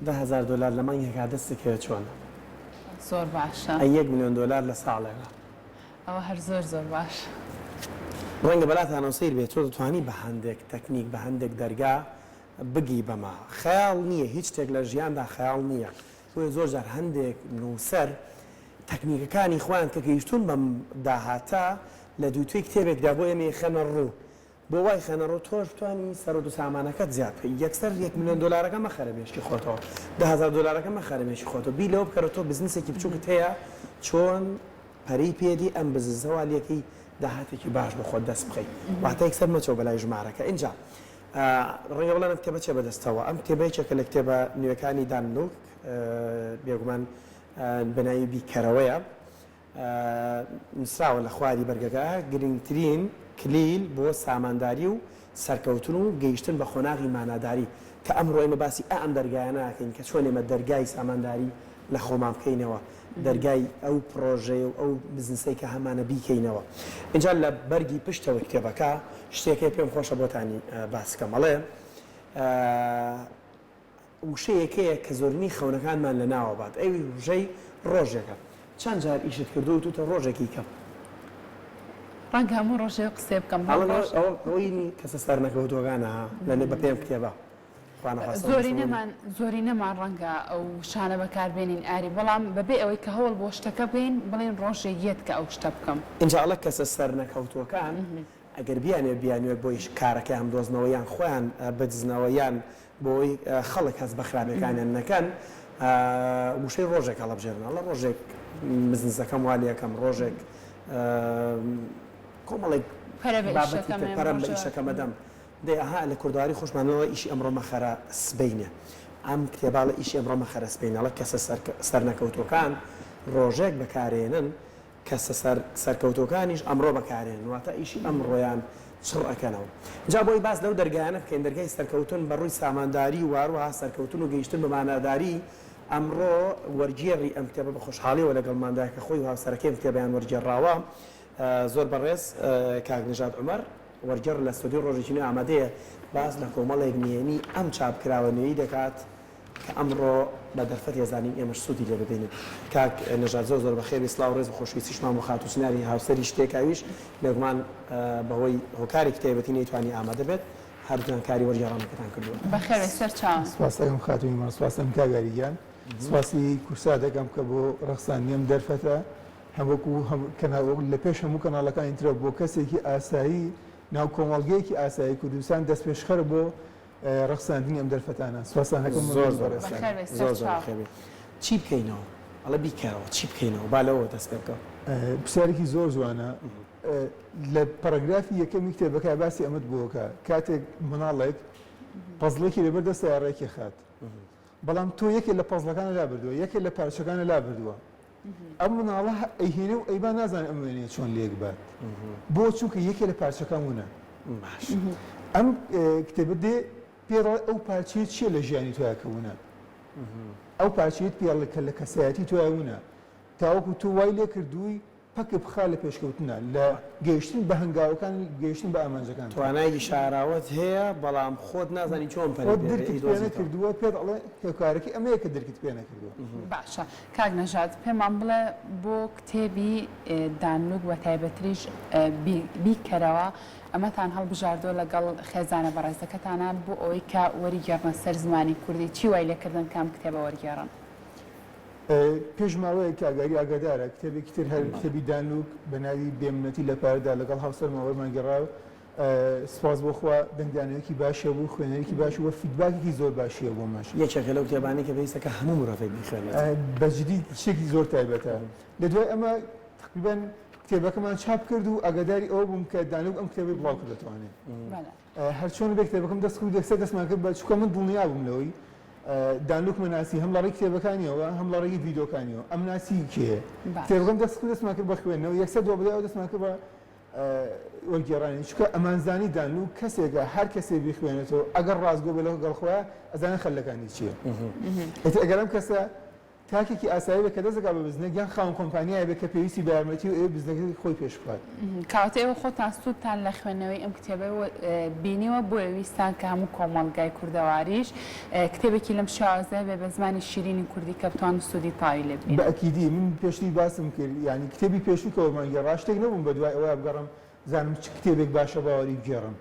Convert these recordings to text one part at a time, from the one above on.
$10,000 لە مانگێکا دەستێکەوە چۆنە؟ زۆر باشە. $1 ملیۆن لە ساڵێکە. ئەوە هەر زۆر زۆر باش. ڕەنگە بەلاتانەوە سیر بێت تۆ دەتوانی بە هەندێک تەکنیک بە هەندێک دەرگا بگی بەما خەیاڵ نییە هیچ شتێک لە ژیاندا خەیاڵ نییە بۆیە زۆر جار هەندێک نووسەر تەکنیکەکانی خۆیان کە گەیشتون بەم داهاتە لە دووتوی کتێبێکدا بۆ ئێمە خەنە ڕوو بۆ وای خەنە ڕوو تۆش توانی سەرۆ و سامانەکەت زیاد یەکسەر $1 ملیۆن مەخەرە مێشکی خۆتەوە $10,000 مەخەرە مێشی خۆتەوە بی لەوە بکەرە تۆ بزنسێکی بچووکت هەیە چۆن پەری پێدی ئەم بزنسەوالیەکەی داهاتێکی باش بە خۆت دەست بخەیت واتە یەکسەر مەچەوە بەلای ژمارەکە اینجا ڕێگە بڵێن کتێبە چێ بەدەستەوە ئەم کتێبەیەکە لە کتێبە نوێەکانی دانلوک بێگومان بەناوی بیکەرەوەیە نووسراوە لە خواری بەرگەکە گرنگترین کلیل بۆ سامانداری و سەرکەوتن و گەیشتن بە خۆناغی ماناداری کە ئەمڕۆ ئێمە باسی ئەم دەرگایە ناکەین کە چۆن ئێمە دەرگای سامانداری لە خۆمان بکەینەوە دەرگای ئەو پرۆژەیە و ئەو بزنسەی کە هەمانە بیکەینەوە اینجا لە بەرگی پشتەوە کتێبەکە شتێکی پێم خۆشە بۆتانی باسکە مەڵێ وشەیەکەیە کە زۆرینی خەونەکانمان لە ناوە بات ئەوی وژەی ڕۆژێکە چەند جار ئیشت کردو و توتە ڕۆژێکی کەم ڕەنگە هەموو ڕۆژێ قسێ بکەم ئەوەی کەسە سەر نەکەوتوەکانە لەنێ بە پێم کتێبە زۆری نەمان ڕەنگە ئەو شانە بەکاربێنین ئاری بەڵام بەبێ ئەوەی کە هەوڵ بۆ شتەکە بین بڵێن ڕۆژێ یەت کە ئەو شتە بکەم ئینجاڵە کەسە سەر نەکەوتوەکان ئەگەر بیانوێت بۆیش کارەکە هەم دۆزنەوەیان خۆیان بەدزنەوەیان بۆی خەڵک هەست بە خراپەکانیان نەکەن وشەی ڕۆژێک هەڵەبژێرن لە ڕۆژێک بزنسەکەم والیەکەم ڕۆژێک کۆمەڵێک پەرە بە ئیشەکەمەدەم دەها لە کوردواری خۆشمانەوە ئیشی ئەمڕۆ مەخەرە سبەینە ئەم کتێباڵە ئیشی ئەمڕۆ مەخەرە سبەینەڵە کەسە سەر نەکەوتوەکان ڕۆژێک بەکارێنن کەسە سەرکەوتوەکانیش ئەمڕۆ بەکارێنن واتە ئیشی ئەمڕۆیان چڕ ئەەکەنەوە جا بۆی باس لەو دەرگایانە بکەین دەرگای سەرکەوتن بە ڕووی سامانداری واروها سەرکەوتن و گەیشتن بە ماناداری ئەمڕۆ وەرگێڕی ئەم کتێبە بە خۆشحاڵیەوە لەگەڵماندا کە خۆی هاوسەرەکەی کتێبیان وەرگێڕاوە زۆر بەڕێز کاک نژاد عومەر وەرگێڕ لە ستۆدیۆ ڕۆژێکی نوێ ئامادەیە باز لە کۆمەڵێک نوێنی ئەم چاپکراوەنوێی دەکات کە ئەمڕۆ بە دەرفەت ێزانین ئێمەش سوودی لێ ببینین کاک نژاد زۆر بەخێوی سڵاو ڕێز و خۆشویستیشمان بۆ خات و سناری هاوسەری شتێکاویش لەگومان بەهۆی هۆکاری کتێبەتی نەیتوانی ئامادە بێت هەردووان کاری وەرگێڕانەکەتان کردووە بەخێر سەر چاوم سپاس دەکەم خاتونی سپاسم کاگاریگیان سپاسی کورسا دەکەم کە بۆ ڕەخسانیم دەرفەتە هەموو کەناڵ لە پێش هەموو کەناڵەکانی ترە بۆ کەسێکی ئاسایی ناو کۆمەڵگەیەکی ئاسایی کوردستان دەست پێشخەر بۆ ڕەخساندنی ئەم دەرفەتانە سواسانەکەم زۆر چی بکەینەوە ئەڵە بیکەرەوە چی بکەینەوە با لەوە دەست پێ بکە پرسیارێکی زۆر جوانە لە پەرەگرافی یەکەمی کتێبەکە باسی ئەمەت بووەکە کاتێک مناڵێک پەزڵێکی لەبەر دەستە یاڕێکی خات بەڵام تۆ یەکێک لە پەزڵەکانە لا بردووە یەکێک لە پارچەکانە لا بردووە ئەم مناڵە ئەیهێنێ و ئەیبا نازانێت ئەم وێنێ چۆن لێک بات بۆ چونکە یەکێ لە پارچەکان وونە ئەم کتێبە دێ پێڕە ئەو پارچەیە چییە لە ژیانی تۆیاکەونە ئەو پارچەیەت پێڵەکە لە کەسایەتی تۆیاونە تاوەکو تۆ وای لێ کردووی پەکە بخا لە پێشکەوتنە لە گەیشتن بە هەنگاوەکان گەیشتن بە ئامانجەکان توانای شاراوت هەیە بەڵام خۆت نازانی چۆن دەرکت پێ نەکردووە پێت ئەڵێ هێکارێکی ئەمەیە کە دەرکت پێ نەکردووە باشە کاک نەژاد پێمان بڵێ بۆ کتێبی دانلوک وە تایبەتریش بیکەرەوە ئەمەتان هەڵبژاردۆ لەگەڵ خێزانە بەڕێزەکەتانە بۆ ئەوەی کە وەریگەڕنە سەر زمانی کوردی چی وای لێکردن کام کتێبە وەرگێڕن پێش ماوەیە کاگاری ئاگادارە کتێبێکی تر هەر کتێبی دانلوک بە ناوی بێمنەتی لە پاردا لەگەڵ هاوسەرمەوەمان گەڕاو سپاس بۆخوا دەنگدانەوەیەکی باشە بوو خوێنەرێکی باش وە فیدباکێکی زۆر باشیە بۆ ماش یەکێکە لەو کتێبانەی کە پێویستە کە هەموو مرۆڤێک بخوێنێت بەجددی شتێکی زۆر تایبەتە لە دوای ئەمە تقریباً کتێبەکەمان چاپ کرد و ئاگاداری ئەوە بووم کە دانلوک ئەم کتێبەی بڵاو دەتوانێت هەر چۆن بێ کتێبەکەم دەست کرد دەکسە دەستمان کرد بە چووکە من دڵنیا بووم لەوەی دانلوک مناسی هەم لەڕێی کتێبەکانیەوە هەم لەڕێی ڤیدۆکانیەوە ئەم ناسی کێ کتێبەکەم دەستمان کرد بە خوێندنەوە یەکسەر دۆ بڵێ ئەو دەستمان کرد بە وەرگێڕانی چکە ئەمانزانی دانلوک کەسێکە هەر کەسێ بیخوێنێتەوە ئەگەر ڕازگۆ بێ لەگەڵ خۆیان ئەزانە خەلەکانی چییە ئەگەر ئەم کەسە کاکێکی ئاسایی بە کە دەستگا بە بزنە یان خاوەن کۆمپانیایە بێ کە پێویستی بە یارمەتی و ئێوە بزنەکەی خۆی پێش بکات. کاتێ ئێوە خۆتان سوودتان لە خوێندنەوەی ئەم کتێبە بینیوە بۆ ویستان کە هەموو کۆمەڵگای کوردەواریش کتێبێکی لەم شازە بێ بە زمانی شیرینی کوردی کە بتوان سوودی تاوی لێ بین. بە ئەکیدی من پێشتی باسم کرد یعنی کتێبی پێشووکەوەمان گەڕا شتێک نەبووم بە دوای ئەوە بگەڕم زانم چ کتێبێک باشە باوەڕی بگێڕم.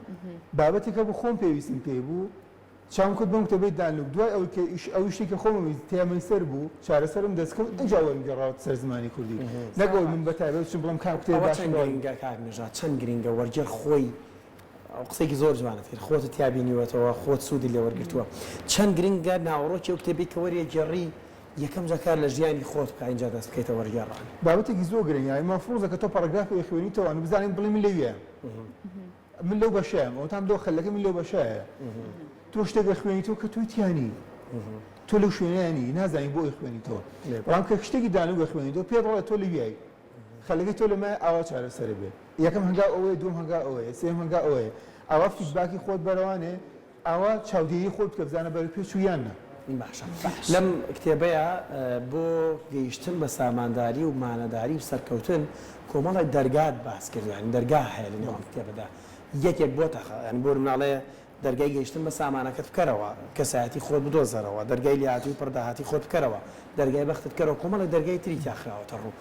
بابەتێکە بۆ خۆم پێویستم پێی بوو چاوم کرد بەم کتێبەی دانلوک دوای ئەو شتێکە خۆمەویست تێمەی سەر بوو چارەسەرم دەستکەوت ئەجا وەرگەڕاوە سەر زمانی کوردی نەگەوە من بەتایبەت چم بڵم کام کتێب باشە گرینگە کاکنێژات چەند گرینگە وەرجەر خۆی قسێکی زۆر جوانەتر خۆت تیابینیوەتەوە خۆت سوودی لێ وەرگرتووە چەند گرینگە ناوەڕۆکی ئەو کتێبی کە وەریە جێڕی یەکەم جاکار لە ژیانی خۆت بکە اینجا دەست بکەیتە وەرگێڕان بابەتێکی زۆر گرنگە مەفروضە کە تۆ پاراگرافی خوێنیتەوە بزانین بڵێ من لەویە من لەو بەشەیەم ئەوتان دۆ خەلەکە من لەو بەشایە تۆ شتێک خوێنیتەوە کە توی تیانی تۆ لەو شوێنیانی نازانی بۆ خوێنیتەوە بەڵام کە شتێکی دانوو خوێنیتەوە پێ دەڵێت تۆ لەویایی خەلەکەی تۆ لەمە ئاوا چارەسەر بێ یەکەم هەنگا ئەوەیە دوم هەنگا ئەوەیە سێم هەنگا ئەوەیە ئاوا فیدباکی خۆت بەرەوانێ ئاوا چاودێری خۆت کە بزانە بەرە پێ چوویانە باشە لەم کتێبەیە بۆ گەیشتن بە سامانداری و مانەداری و سەرکەوتن کۆمەڵی دەرگات باس کردوانی دەرگا هەیە لە نێوان کتێبەدا یەکێک بۆ تەخە ینی بۆ مناڵەیە دەرگای گەیشتن بە سامانەکەت بکەرەوە کەسایەتی خۆت بدۆزەرەوە دەرگای لیاتی و پرداهاتی خۆت بکەرەوە دەرگای بەختت کەرەوە کۆمەڵی دەرگای تری تاخراوەتە ڕوو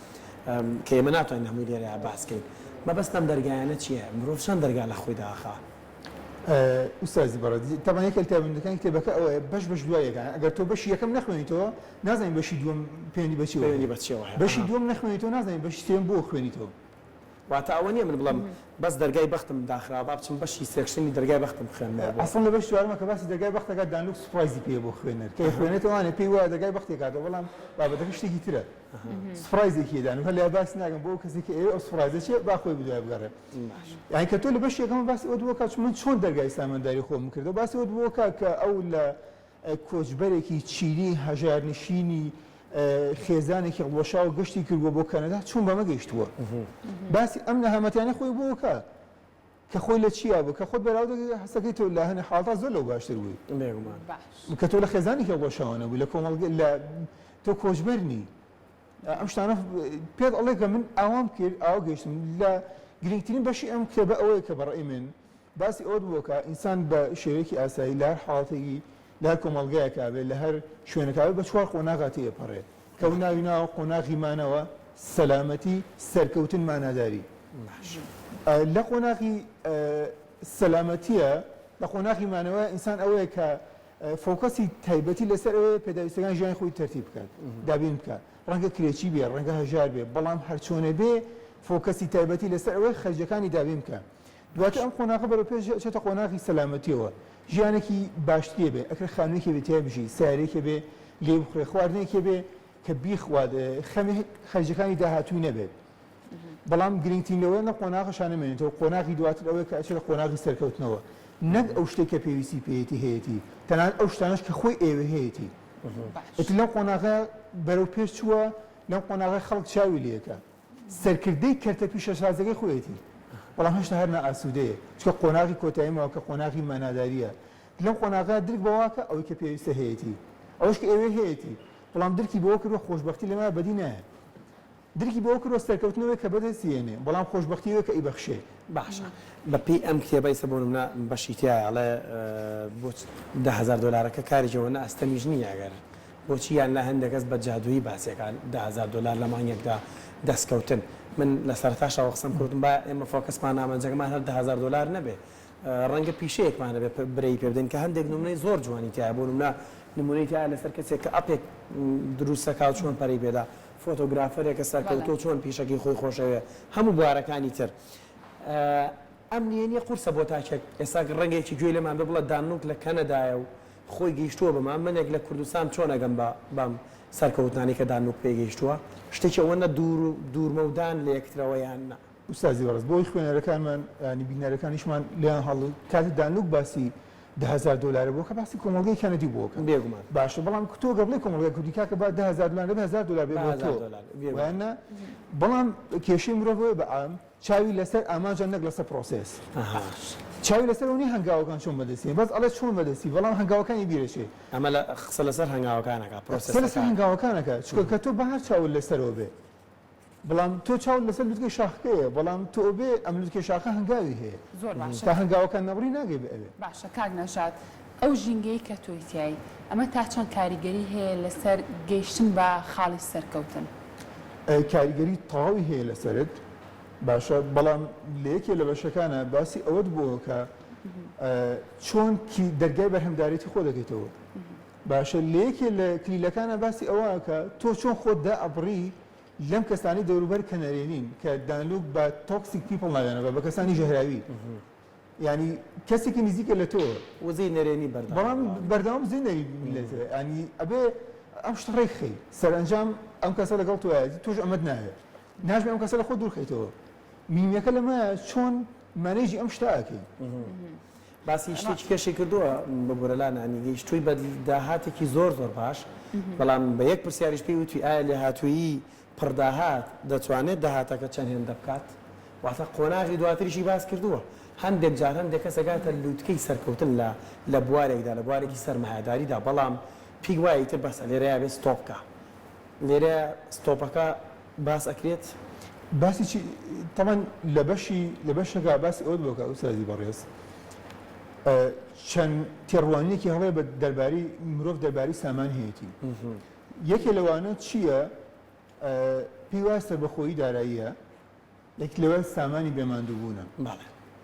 کە ئێمە ناتوانین هەمووی لێرە باسکەین مەبەستم دەرگایانە چییە مرۆڤ چەند دەرگا لە خۆی داخا ئوستازی بەڕێز تەمان یەکێک تابندەکانی کتێبەکە ئەوەیە بەش دوایەکان ئەگەر تۆ بەشی یەکەم نەخوێنیتەوە نازانین بەشی دووەم پێنی بەچیەوە بەشی دووەم نەخوێنیتەوە نازانین بەشی سێم بۆ خوێنیتەوە واتە ئەوە نییە من بڵم بەس دەرگای بەختم داخرا با بچم بەشی سێکشنی دەرگای بەختم خوێنمەوە ئەسڵ لە بەش چوارەمە کە باسی دەرگای بەختەکە دانلوک سوپرایزی پێ بۆ خوێنەر کە خوێنێتەوانێ پێی وایە دەرگای بەختێکاتەوە بەڵام بابەتەکە شتێکی ترە سوپرایزێکی دانلوک هەر لە باسی ناگەم بۆ کەسێکی ئێوە ئەو سوپرایزە چێ با خۆی بدوای بگەڕێ یعنی کە تۆ لە بەش یەکەم باسی ئەوە بووە من چۆن دەرگای سامانداری خۆم کردەوە باسی ئەوە بووە کە ئەو لە کۆچبەرێکی چینی هەژارنشینی خێزانێکی ڕۆشا و گەشتی کردووە بۆ کەنەدا چوون بەمە گەیشتووە باسی ئەم نەهامەتیانە خۆی بۆکە کە خۆی لە چیا بوو کە خۆت بەراو هەستەکەی تۆ لە هەنێ حاڵتا زۆر لەو باشتر بووی کە تۆ لە خێزانێکی ڕۆشاوانە بووی لە کۆمەڵگە لە تۆ کۆچبەرنی ئەم شتانە پێت ئەڵێ کە من ئاوام کرد ئاوا گەیشتم لە گرنگترین بەشی ئەم کتێبە ئەوەیە کە بەڕێی من باسی ئەوە بووە ئینسان بە شێوەیەکی ئاسایی لە هەر حاڵەتێکی لە هەر کۆمەڵگەیەکا بێت لە هەر شوێنەکە بە چوار قۆناغاتی ئەپەڕێت کە و ناوی ناوە قۆناغی مانەوە سەلامەتی سەرکەوتن ماناداری لە قۆناغی سەلامەتیە لە قۆناغی مانەوە ئینسان ئەوەیە کە فۆکەسی تایبەتی لەسەر ئەوەیە پێداویستەکان ژیانی خۆی تەرتیب بکات دابین بکات ڕەنگە کرێکی بێ ڕەنگە هەژار بێ بەڵام هەرچۆنێ بێ فۆکەسی تایبەتی لەسەر ئەوەی خەرجەکانی دابین بکە دواتە ئەم قۆناغە بەرەو پێش چێتە قۆناغی سەلامەتیەوە ژیانێکی باشتیە بێ ئەکرێ خانوویەکی بێ تیا بژی سارێکی بێ لێ بخوێ خواردنێکی بێ کە بیخواد خەمی خەرجەکانی داهاتووی نەبێت بەڵام گرنگترینەوەی نە قۆناغەشانە مێنێتەوە قۆناغی دواتر ئەوەیە کە ئەچێت لە قۆناغی سەرکەوتنەوە نەک ئەو شتێک کە پێویستی پێیەتی هەیەی تەنانەت ئەو شتانەش کە خۆی ئێوە هەیەی ئەتی لەم قۆناغە بەرەو پێش چووە لەم قۆناغی خەڵک چاوی لێەکە سەرکردەی کەرتە پیشەسازەکەی خۆیەتی بەڵام هەشتا هەر نائاسوودەیە چکە قۆناغی کۆتاییمەوە کە قۆناغی ماناداریە لەم قۆناغا درک بەواکە ئەوەی کە پێویستە هەیەی ئەوەش کە ئێوە هەیەی بەڵام درکی بەوە کردوە خۆشببختی لەمە بەدی نایە درکی بەوە کردوە سەرکەوتنەوەی کە بەدەستێنێ بەڵام خۆشببختیەوە کە ئیبەخشێ باشە بەپی ئەم کتێبەی سەبوونمە بەشیتیایە ئەڵێ بۆ $10,000 کاری جەوەنە ئەستەمیژ نییە ئەگەر بۆچی یان لە هەندێک کەس بە جادوویی باسیەکان $10,000 لە مانگێکدا دەستکەوتن من لە سەرتاشەوە قسەم کردم با ئێمە فۆکەسمان نامەنجەکەمان هەر $10,000 نەبێ ڕەنگە پیشەیەکمانە بێ برەی پێ بدەین کە هەندێک نمونەی زۆر جوانی تایە بۆ نمونەی تایە لەسەر کەسێک کە ئەپێک دروستەکات چۆن پەرەی پێدا فۆتۆگرافەرێکە سەرکەوتۆ چۆن پیشەکەی خۆی خۆشەوێ هەموو بوارەکانی تر ئەم نییە قورسە بۆ تاکێک ئێستا ڕەنگێکی گوێ لێمان بڵە دانوک لە کەنەدایە و خۆی گەیشتووە بەمان منێک لە کوردستان چۆن ئەگەم بەم سەرکەوتانی کە دانوک پێگەیشتووە شتێکی ئەوە نە دوورمەودان لە یەکترەوە یان نە ئوستازی بەڕێز بۆی خوێنەرەکانمان ینی بینەرەکانیشمان لیان هەڵ کاتی دانوک باسی $10,000 بۆ کە باسی کۆمەڵگەی کەنەدی بۆکە بێگومان باشە بەڵام تۆ گەڵی کۆمەڵگای کوردی کاکە با $10,000 وانە بەڵام کێشەی مرۆڤ بە ئام چاوی لەسەر ئاماژان نەک لەسەر پرۆسس چاوی لەسەرەوەی هەنگاوەکان چۆن بەدەستی بەس ئەڵێ چۆن بەدەستی بەڵام هەنگاوەکانی بیرەچێ ئەمە لە قسە لەسەر هەنگاوەکانەکە پرۆسس لەسەر هەنگاوەکانەکە چکە کە تۆ بەهار چاول لەسەرەوە بێ بەڵام تۆ چاول لەسەر لوتکەی شاخەکەیە بەڵام تۆ بێ ئەم لوتکەی شاخە هەنگاوی هەیە زۆر باشە تا هەنگاوەکان نەبڕی ناگەی بە ئەوێ باشە کاک نەژاد ئەو ژینگەی کە تۆیتیایی ئەمە تا چەند کاریگەری هەیە لەسەر گەیشتن بە خاڵی سەرکەوتن کاریگەری تەواوی هەیە لەسەرت باشە بەڵام لە یەکێ لە بەشەکانە باسی ئەوەت بووە کە چۆن دەرگای بەرهەمدارێتی خۆ دەکەیتەوە باشە لە یەکێ لە کلیلەکانە باسی ئەوە کە تۆ چۆن خۆت دا ئەبڕی لەم کەسانی دەوروبەر کە نەرێنین کە دانلوک بە تۆکسیک پیپڵ ناوێنەوە بە کەسانی ژەهراوی ینی کەسێکی نزیکە لە تۆ وزەی نەرێنی بەڵام بەردەوام زیی نەریێتەوە ینی ئەبێ ئەم شتە ڕێکخەی سەرنجام ئەم کەسە لەگەڵ تۆیەتی تۆش ئەمەد ناوێت ناژمێ ئەم کەسە لە خۆ دوورخەیتەوە میمیەکە لەمە چۆن مانێژی ئەم شتاکەی باسی شتێکی کێشی کردووە بەبورەلان ئەنی گەیشتووی بە داهاتێکی زۆر باش بەڵام بە یەک پرسیاریش پێی وتی ئایا لە هاتوویی پڕداهات دەتوانێت داهاتەکە چەند هێندە بکات واتە قۆناغی دواتریشی باس کردووە هەندێک جار هەندێک کەس ئەگاتە لووتکەی سەرکەوتن لە بوارێکدا لە بوارێکی سەرمایهداریدا بەڵام پێی وایە تر بەسە لێرەیە بێ ستۆپکە لێرە ستۆپەکە باس ئەکرێت باسی تەمان لە بەشەکە باسی ئەوت بۆکە ئوستازی بەڕێز چەند تێڕوانیەکی هەڵێ بە دەرباری مرۆڤ دەرباری سامان هەیەی یەکێ لەوانە چییە پێی وایە سەربەخۆیی داراییە یەک لەوە سامانی بێماندووبوونە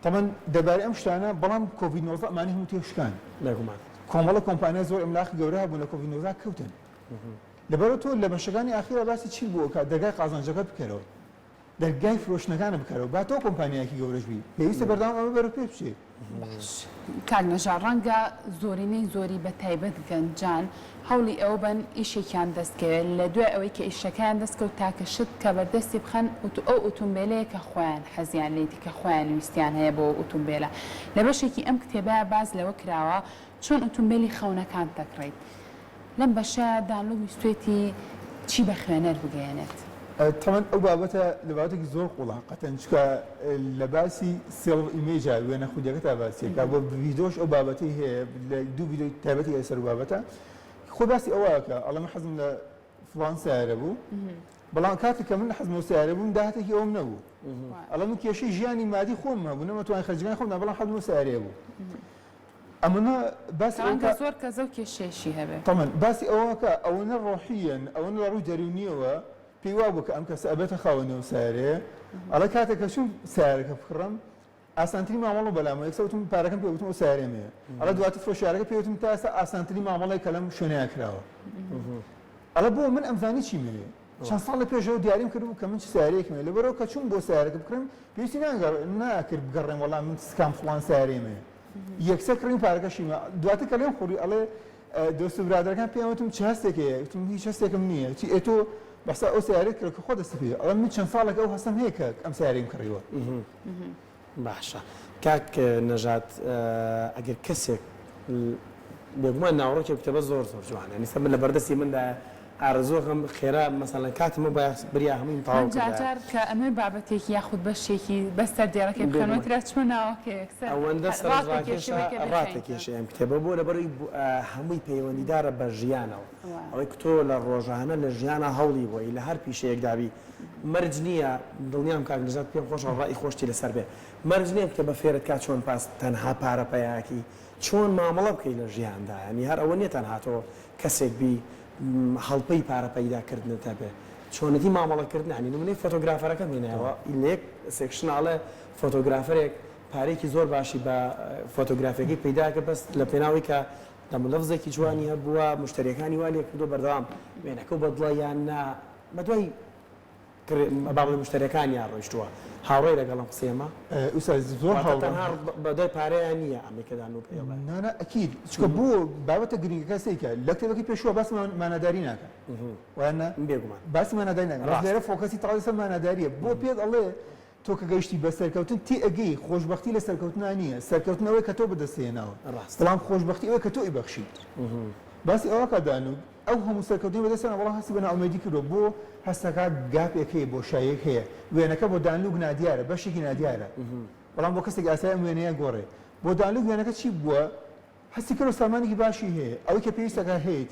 تەمان دەربارەی ئەم شتانە بەڵام کۆڤید-19 ئەمانە هەموو تێشکان لەگومان کۆمەڵە کۆمپانیا زۆر ئەملاخی گەورە هەبوون لە کۆڤید-19 کەوتن لەبەرەوە تۆ لە بەشەکانی ئاخیرە باسی چی بووە کە دەرگای قازانجەکە بکەرەوە دەرگای فرۆشتنەکانە بکەرەوە با تۆ کۆمپانیایەکی گەورەش بی پێویستە بەردەوام ئەمە بەرەو پێ بچێ کاک نەژاد ڕەنگە زۆرینەی زۆری بە تایبەت گەنجان هەوڵی ئەو بن ئیشێکیان دەستکەوێت لە دوای ئەوەی کە ئیشەکان دەستکەوت تاکە شت کە بەردەستی بخەن ئەو ئۆتۆمبیلەیە کە خۆیان حەزیان لێتی کە خۆیان ویستیان هەیە بۆ ئۆتۆمبیلە لە بەشێکی ئەم کتێبە باز لەوە کراوە چۆن ئۆتۆمبیلی خەونەکان دەکڕیت لەم بەشە دانلوک ویستێتی چی بە خوێنەر بگەێنێت تەمان ئەو بابەتە لە بابەتێکی زۆر قوڵاقەتەن چکە لە باسی سێڵ ئیمێجا وێنە خودەکە تا باسیەکە بۆ ڤیدۆش ئەو بابەتی هەیە لە دوو ڤیدۆی تایبەتی لەسەر بابەتە خۆ باسی ئەوەکە ئەڵەمە حەزم لە فڵان سیارە بوو بەڵام کاتێک کە من حەزم لە سیارە بووم داهاتێکی ئەوم نەبوو ئەڵە من کێشەی ژیانی مادی خۆم هەبوو نەمەتوانین خەرجەکانی خۆم بەڵام حەزم لە سیارەیە بوو ئەمەە باسی زۆر کە زەو کێشێشی هەبێت تەمان باسی ئەوەکە ئەوەنە ڕۆحیەن ئەوەنە لە ڕووی دەرونیەوە پێی وا بوو کە ئەم کەسە ئەبێتە خاوەنەوە سیارەیە ئەڵە کاتێک کە چوون سیارەکە بکڕم ئاسانترین مامەڵە بەلامە یەکسەوتم پارەکەم پێوتم ئەو سیارەیەمەیە ئەڵە دواتر فڕۆشیارەکە پێوتم تا ئێستا ئاسانترین مامەڵەی کە لەم شوێنەیە کراوە ئەڵە بۆ من ئەمزانی چیمەوێ چەند ساڵ لە پێشەوە دیاریم کردبوو کە من چ سیارەیەکمێ لەبەرەوە کە چوون بۆ سیارەکە بکڕم پێویستی ناکرد بگەڕێم وەڵام من سکام فڵان سیارەیەمەیە یەکسەر کڕین پارەکەشیمە دواتر کە لێم خوڕی ئەڵێ دۆست و برادەکان پێم وتم چ هەستێکەیە وتم هیچ هەستێکم نییە چی ئێتۆ بەسا ئەو سیارێک کە خۆ دەست پێ ئەڵە من چەند ساڵێک ئەو هەستم هەیە کە ئەم سیارەیم کڕیوە باشە کاک نەژاد ئەگەر کەسێک بێگومان ناوڕۆکی کتێبە زۆر جوانە نیسە من لە بەردەستی مندا ئارزۆخم خێرا مەسەڵەن کاتمە بریا هەمووی تاواو جار کە ئەمە بابەتێکی یاخود بەشێکی بەستەر دیێڕەکەی بخەنەوەترا چمە ناوەکە ئەوەندە ڕاتێکێشە ئەم کتێبە بۆ لەبەرەوەی هەمووی پەیوەندیدارە بە ژیانەوە ئەوەی کتۆ لە ڕۆژانە لە ژیانە هەوڵی بۆی لە هەر پیشەیەک دابی مەرج نییە دڵنیام کاک نەژاد پێم خۆشە ڕای خۆشتی لەسەر بێ مەرج نییە کتێبە فێرت کات چۆن پاس تەنها پارە پەیاکی چۆن مامەڵە بکەی لە ژیاندا ینی هەر ئەوە نیە تەنها تۆ کەسێک بی هەڵپەی پارە پەیداکردنتە بێ چۆنەتی مامەڵەکردن ینی نمونەی فۆتۆگرافەرەکە بینەوە لێک سێکشناڵە فۆتۆگرافەرێک پارێکی زۆر باشی بە فۆتۆگرافێکی پەیداکە بەست لە پێناوی کە دەمەلەفزێکی جوانی هەبووە مشتریەکانی وا لێ کردو بەردەوام وێنەکە و بەدڵە یان نا بەدوای بابڵی مشتریەکانیان ڕۆیشتووە هاوڕێی لەگەڵم قسێمە زۆر بەدای پارەیان نییە ئەمریکەدا و پێڵێ نانە ئەکید چکە بۆ بابەتە گرنگەکە سیکە لە کتێبەکەی پێشوە باسی مانەداری ناکە وانە بێگومان باسی مانەداری ناکە لێرە فۆکەسی تاڵی سەر مانەداریە بۆ پێت ئەڵێ تۆ کە گەیشتی بە سەرکەوتن تی ئەگەی خۆشببختی لە سەرکەوتنا نییە سەرکەوتنەوەی کە تۆ بەدەستێناوە بەڵام خۆشببختی ئەوە کە تۆ ئیبەخشی باسی ئەوە کەدانوک ئەو هەموو سەرکەوتنی بەدەستێنە وەڵام هەستی بە ناومێدی کردو بۆ هەستەکە گاپێک هەیە بۆ شایەک هەیە وێنەکە بۆ دانلوک نادیارە بەشێکی نادیارە بەڵام بۆ کەسێک ئاسای ئەم وێنەیە گۆڕێ بۆ دانلوک وێنەکە چی بووە هەستی کرد و سامانێکی باشی هەیە ئەوەی کە پێویستەکە هەیەی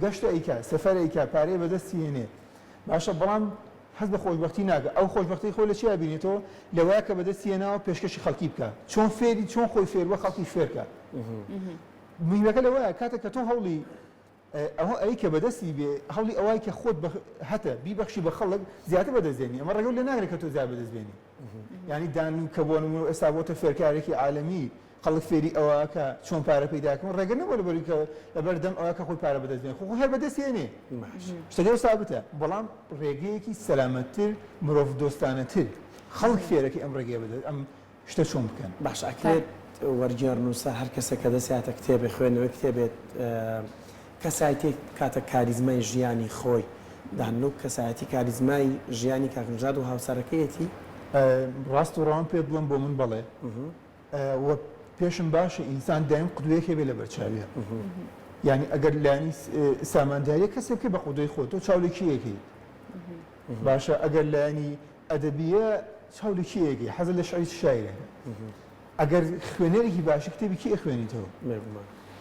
گەشتە ئەیکا سەفەر ئەیکا پارەی بەدەستی هێنێ باشە بەڵام هەست بە خۆشببختی ناکە ئەو خۆشببختی خۆی لە چی بینێتەوە لەوەیە کە بەدەستی هێناوە پێشکەشی خەڵکی بکە چۆن فێری چۆن خۆی فێر وە خەڵکی فێرکە مهمەکە لەوەیە کاتێک کە تۆ هەوڵی ئەوە ئەی کە بەدەستی بێ هەوڵی ئەوەی کە خۆت هەتە بیبەخشی بە خەڵک زیاتر بەدەستێنی ئەمە ڕێگەل لە ناگرێت کە تۆ زیاد بەدەستبێنی ینی دان کە بۆ نمونە ئێستا بۆتە فێرکارێکی عالەمی خەڵک فێری ئەوە کە چۆن پارە پیداکەن ڕێگە نەبوو لەبەری کە لەبەردەم ئەوە کە خۆی پارە بەدەستبێن خۆ هەر بەدەستێنێ شتەکە سابتە بەڵام ڕێگەیەکی سەلامەتتر مرۆڤ دۆستانەتر خەڵک فێرەکەی ئەم ڕێگەیە بدەێت ئەم شتە چۆن بکەن باش ئەکرێت وەرگێڕ نووسە هەر کەسێکە دەستیاتە کتێبێ خوێنەوەی کتێبێت کەسایەتی کاتە کاریزمای ژیانی خۆی دانلوک کەسایەتی کاریزمای ژیانی کاکنژاد و هاوسەرەکەیەتی ڕاست و ڕاوان پێت بڵم بۆ من بڵێ وە پێشم باشە ئینسان دایم قودوەیەکێ بێ لە بەرچاویە یعنی ئەگەر لانی سامانداریە کەسێکی بە قودەی خۆت تۆ چاولێکیەکەی باشە ئەگەر لانی ئەدەبیە چاولێکیەکەی حەزە لە شعری شاعرە ئەگەر خوێنەرێکی باشی کتێبی کی خوێنیتەوە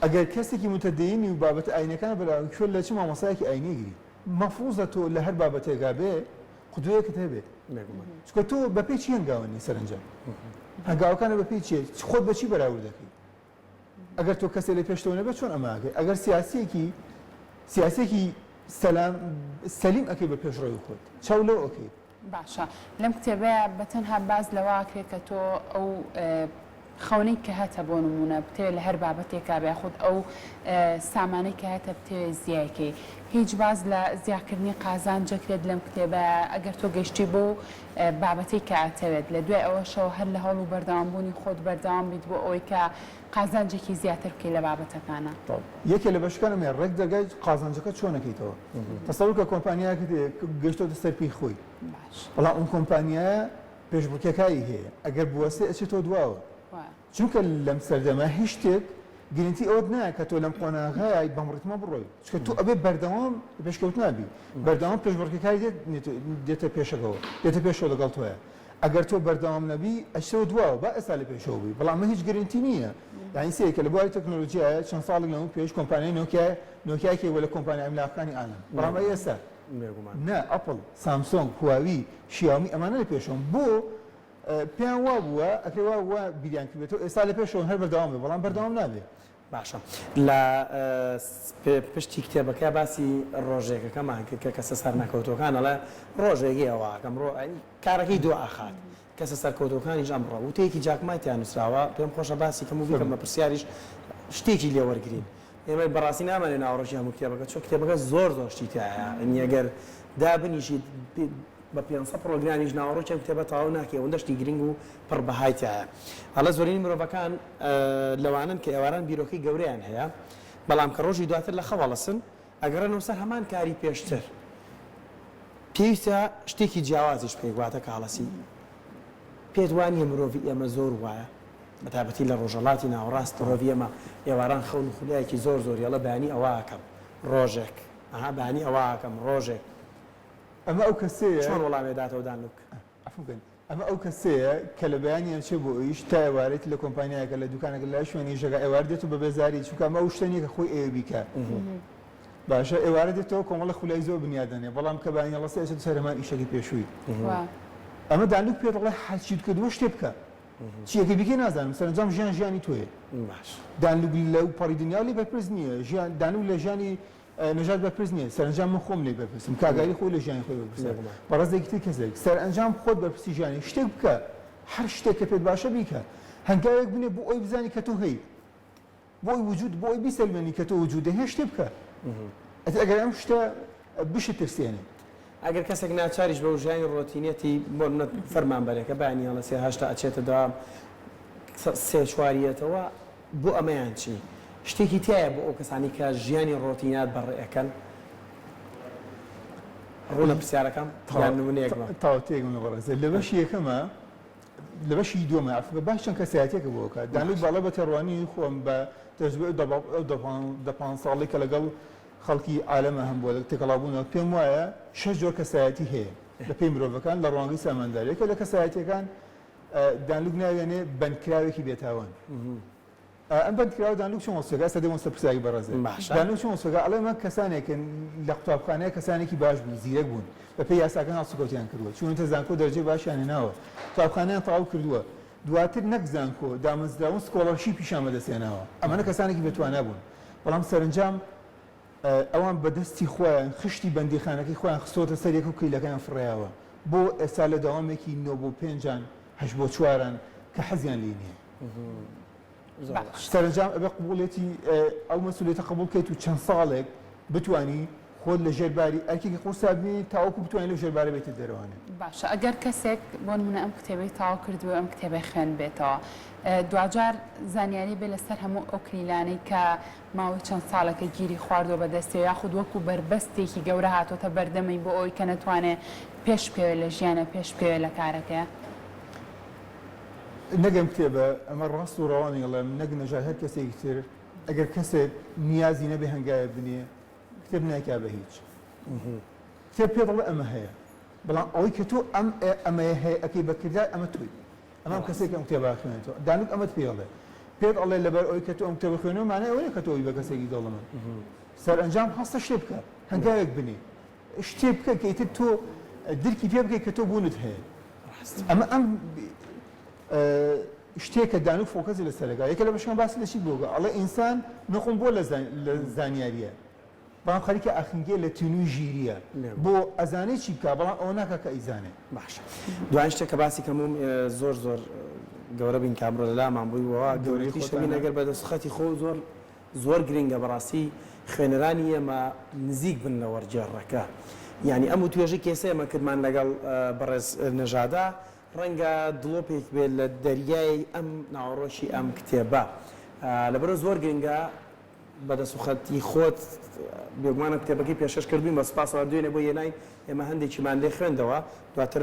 ئەگەر کەسێکی متەدەینی و بابەت ئاینەکان بەراورد کوێ لە چ مامۆسایەکی ئاینێگیری مەفروزە تۆ لە هەر بابەتێکا بێ قودوەیەکت هەبێ چکە تۆ بەپێی چی هەنگاوەنی سەرنجام هەنگاوەکانە بەپێی چێ خۆت بە چی بەراورد دەکەی ئەگەر تۆ کەسێک لە پێشتەوە نەبێت چۆن ئەماکەی ئەگەر سیاسێکی سەلیم ئەەکەی بە پێشڕۆی خۆت چاو لەو ئۆکەی باشە لەم کتێبەیە بەتەنها باز لەواکرێت کە تۆ ئەو خەونەی کە هاتە بۆ نمونە بتێ لە هەر بابەتێکا بێ خودت ئەو سامانەی کە هاتە بتێ زیایکەی هیچ باز لە زیاکردنی قازانجەکرێت لەم کتێبە ئەگەر تۆ گەشتی بۆ بابەتی کە ئاتەوێت لە دوای ئەوەشەوە هەر لە هەڵ و بەردەوامبوونی خۆت بەردەوام بیت بۆ ئەوەی کە قازانجێکی زیاتر بکەی لە بابەتەکانە یەکێ لە بەشەکانمێ ڕێک دەگای قازانجەکە چۆنەکەیتەوە تەسەوور کە کۆمپانیاکە گەشتۆتە سەر پێی خۆی بەڵام ئەم کۆمپانیایە پێشبڕکێکایی هەیە ئەگەر بوەسێ ئەچێتەوە دواوە چونکە لەم سەردەما هیچ شتێک گرنتی ئەوت نایە کە تۆ لەم قۆناغای بەم ڕێتمە بڕۆی چکە تو ئەبێ بەردەوام پێشکەوت نابی بەردەوام پێشبڕکێکایی دێتە پێشەکەەوە دێتە پێشەوە لەگەڵ تۆیە ئەگەر تۆ بەردەوام نەبی ئەشتەوە دواوە با ئێستا لە پێشەوە بووی بەڵام هیچ گرنتی نییە یعنی سێکە لە بواری تەکنۆلۆژیایە چەند ساڵێک لەمە پێش کۆمپانیای نۆکیایەکی وە لە کۆمپانیای ئەملاکانی عالەم بەڵام ئێستا نه ئەپڵ سامسۆنگ هواوی شیامی ئەمانە لە پێشەوە بۆ پێیان وا بووە ئەکرێ وا بیریان کردێتەوە ئێستا لە پێشەوە هەر بەردەوام بێ بەڵام بەردەوام نابێ باشە لە پشتی کتێبەکە باسی ڕۆژێکەکەمان کرد کە کەسە سەرنەکەوتەکانە لە ڕۆژێکی ئەوواکەم کارەکەی دو ئاخات کەسە سەرکەوتەکانیش ئەمڕۆ وتەیەکی جاکماتیان نووسراوە پێم خۆشە باسی کەم و بیکەم بە پرسیاریش شتێکی لێوەرگین ئێمە بەڕاستی نامانێ ناوەڕۆژی هەموو کتێبەکە چۆن کتێبەکە زۆر شتی تایە ئەگەر دابنیشیت بە 500 پرۆگرامیش ناوەڕۆکیان کتێبە تاوا ناکێ وەندەشتی گرنگ و پڕبەهایتایە هەڵە زۆرینی مرۆڤەکان لەوانن کە ئێواران بیرۆکەی گەورەیان هەیە بەڵام کە ڕۆژی دواتر لە خەوەڵسن ئەگەرەنەوە سەر هەمان کاری پێشتر پێویستە شتێکی جیاوازیش پێیگواتە کاڵەسی پێت وانیە مرۆڤی ئێمە زۆر وایە بەتابەتی لە ڕۆژەڵاتی ناوەڕاست مرۆڤی ئێمە ئێواران خەون خولایەکی زۆر زۆریەڵە بەیانی ئەوواکەم ڕۆژێک بەیانی ئەوواکەم ڕۆژێک ئەمە ئەو کەسەیە چۆن وەڵامێداتەوە دانلوک ئەمە ئەو کەسەیە کە لە بەیانیان چێ بۆ ئەویش تا ئێوارێتی لە کۆمپانیایەکە لە دوکانێکە لای شوێنی ژەگە ئێوار دێت و بە بێزاری چونکە ئەمە ئەو شتێنی کە خۆی ئێوە بیکە باشە ئێوارە دێتەوە کۆمەڵە خولای زۆر بنیادەنێ بەڵام کە بەیانیەڵەسە ئێستا سەرمان ئیشەکەی پێشووی ئەمە دانلوک پێ دەڵێ حەچیت کردووە شتێ بکە چیەکە بیکەی نازانم سەرنجام ژیانی تۆیە دانلوک لەو پەڕی دنیاڵی بەرپرس نییە دانلوک لە ژیانی نەژاد بەرپرس نییە سەرنجام من خۆم لێ بەرپرسم کاگاری خۆی لە ژیانی خۆی بەرپرسە بەڕێزێکی تر کەسێک سەرئەنجام خۆت بەرپرسی ژیانی شتێک بکە هەر شتێک کە پێت باشە بیکە هەنگاوێک بنێ بۆ ئەوی بزانی کە تۆ هەی بۆی وجود بۆ ئەوی بیسەلمێنی کە تۆ وجودە هەیە شتێ بکە ئەگەر ئەم شتە بشت ترسێنێ ئەگەر کەسێک ناچاریش بە ژیانی ڕۆتینەتی بۆ فەرمانبەرێکە بەیانیاڵە سێ هەشتا ئەچێتە دام سێ چواریەتەوە بۆ ئەمەیان چی شتێکی تایە بۆ ئەو کەسانی کە ژیانی ڕۆتینات بەڕێەکەن ڕوونە پرسیارەکەم تاوتێکم لە بەڕێزە لە بەشی یەکەمە لە بەشی دووەمە عفو باش چەند کەسایەتێکە بۆکە دانلوگ باڵە بە تێڕوانی خۆم بە تەجربە دە 5 ساڵی کە لەگەڵ خەڵکی عالەمە هەم بۆ تێکەڵابوونەوە پێم وایە 6 جۆر کەسایەتی هەیە لە پێی مرۆڤەکان لە ڕوانگەی سامانداریەکە لە کەسایەتەکان دانلوگ ناوێنێ بەندکراوێکی بێتاوان ئەم بەندکراوە دانلوگ چۆن وەسفێکە ئەستا دەمەستە پرسیاری بەڕێزێ دانلوگ چۆن وەسفێکە ئەڵێ مە کەسانێکن لە قوتابخانەیە کەسانێکی باش بوو زیرەک بوون بە پێی یاساکان هەڵسوکەوتیان کردووە چونتە زانکۆ دەرەجەی باشیان هێناوە قوتابخانەیان تەواو کردووە دواتر نەک زانکۆ دامەزراون سکۆڵەرشی پیشان بەدەستێناوە ئەمانە کەسانێکی بەتوانە بوون بەڵام سەرنجام ئەوان بەدەستی خۆیان خشتی بەندیخانەکەی خۆیان خستۆتە سەرێک و کەیلەکەیان فڕێیاوە بۆ ئێستا لە داوامێکی 9 بۆ 5 8 بۆ 4 کە حەزیان لێ نییە سەرنجام ئەبێ قبوڵێتی ئەو مەسئولێتە قبول بکەیت و چەند ساڵێک بتوانی خۆت لە ژێرباری ئەرکێکی قورسابنی تاوەکو بتوانین لەو ژێربارە بێتە دەرەوانێ باشە ئەگەر کەسێک بۆ نمونە ئەم کتێبەی تاوا کردووە ئەم کتێبەی خوێن بێتەوە دوجار زانیاری بێ لەسەر هەموو ئەو کلیلانەی کە ماوەی چەند ساڵەکە گیری خواردووە بەدەستێ یاخود وەکو بربەستێکی گەورە هاتۆتە بەردەمەی بۆ ئەوی کە نەتوانێت پێش پێوە لە ژیانە پێش پێوە لە کارەکە نەگەم کتێبە ئەمە ڕاست و ڕەوانی ئەڵێم نەک نەژای هەر کەسێکی تر ئەگەر کەسێک نیازی نەبێ هەنگایە بنێ کتێب ناکا بە هیچ کتێب پێ دەڵێ ئەمە هەیە بەڵام ئەوەی کە تۆ ئەمەیە هەیە ئەکەی بەکردای ئەمە توی ئەمام کەسێک ئەم کتێبا خوێنێتەوە دانوک ئەمەت پێڵێ پێت ئەڵێ لەبەر ئەوەی کە تۆ ئەم کتێبە خوێنەوە مانای ئەوەیە کە تۆی بە کەسێکی دەڵەمە سەرئەنجام هەستە شتێ بکە هەنگاوێک بنێ شتێ بکە کە ئیتر تۆ درکی پێ بکەی کە تۆ بوونت هەیە ئەمە ئەم شتێکە دانوک فۆکەسی لەسەرەکە یەکە لە بەشەکان باسی لە چی بۆگە ئەڵێ ئینسان نەخۆم بۆ لە زانیاریە بەڵام خەریکە ئاخنگێ لە تینوی ژیریە بۆ ئەزانەی چی بکە بەڵام ئەوە ناکە کە ئەیزانێ باشە دوایین شتێک کە باسی کەموم زۆر گەورە بین کامڕۆ لە لامان بوویەوە گەورەی شەبین ئەگەر بەدەستخەتی خۆ زۆر گرنگە بەڕاستی خوێنەرانی ئێمە نزیک بن لە وەرجێڕەکە یعنی ئەم و توێژی کێسە ئێمە کردمان لەگەڵ بەڕێز نەژادا ڕەنگە دڵۆپێک بێت لە دەریای ئەم ناوەڕۆشی ئەم کتێبە لەبەرە زۆر گرنگە بەدەسوخەتی خۆت بێگومانە کتێبەکەی پێشەش کردبین بە سوپاسەوە دوێنێ بۆ یێناین ئێمە هەندێکیمان لێ خوێندەوە دواتر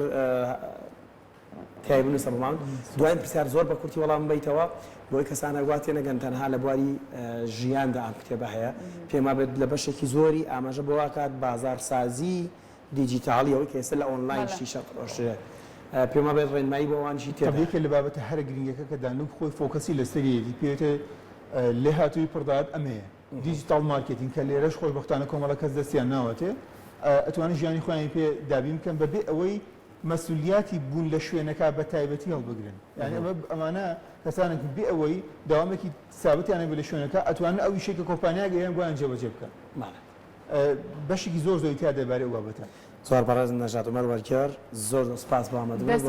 تیای بنووسە بڵام دوایین پرسیار زۆر بە کورتی وەڵام بیتەوە بۆی کەسانە گواتێ نەگەن تەنها لە بواری ژیاندا ئەم کتێبە هەیە پێما بێت لە بەشێکی زۆری ئاماژە بۆ واکات بازارسازی دیجیتاڵی ئەوەی کە ئێستا لە ئۆنلاین شیشە ڕۆژێ پێما بێت ڕێنمایی بۆ ئەوانشی تێبێکە لە بابەتە هەرە گرنگەکە کە دانوک خۆی فۆکەسی لەسەریەتی پێوێتە لێ هاتووی پڕدات ئەمەیە دیجیتال مارکتینگ کە لێرەش خۆشبەختانە کۆمەڵە کەس دەستیان ناوەتێ ئەتوانێت ژیانی خۆیان پێ دابین بکەن بەبێ ئەوەی مەسئولیاتی بوون لە شوێنەکە بە تایبەتی هەڵبگرن یعنی ئەمانە کەسانێک بێ ئەوەی داوامێکی سابتیانە بێ لە شوێنەکە ئەتوانن ئەو شێکە کۆمپانیا گەیان بۆیان جێبەجێ بکەن بەشێکی زۆر زۆری تا دەبارەی ئەو بابەتە زۆر بەڕێز نەژاد عومەر وەرکێڕ زۆر سپاس بۆ ئامادەبوون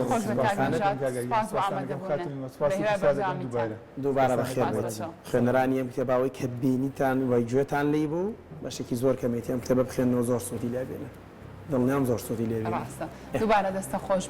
دووبارە بەخێر بێت خوێنەرانی ئەم کتێباوەی کە بینیتان وای گوێتان لێی بوو بەشێکی زۆر کەمێتی ئەم کتێبە بخێنەوە زۆر سوودی لێ بێنن دڵنیام زۆر سوودی لێ بێنن دووبارە دەستە خۆش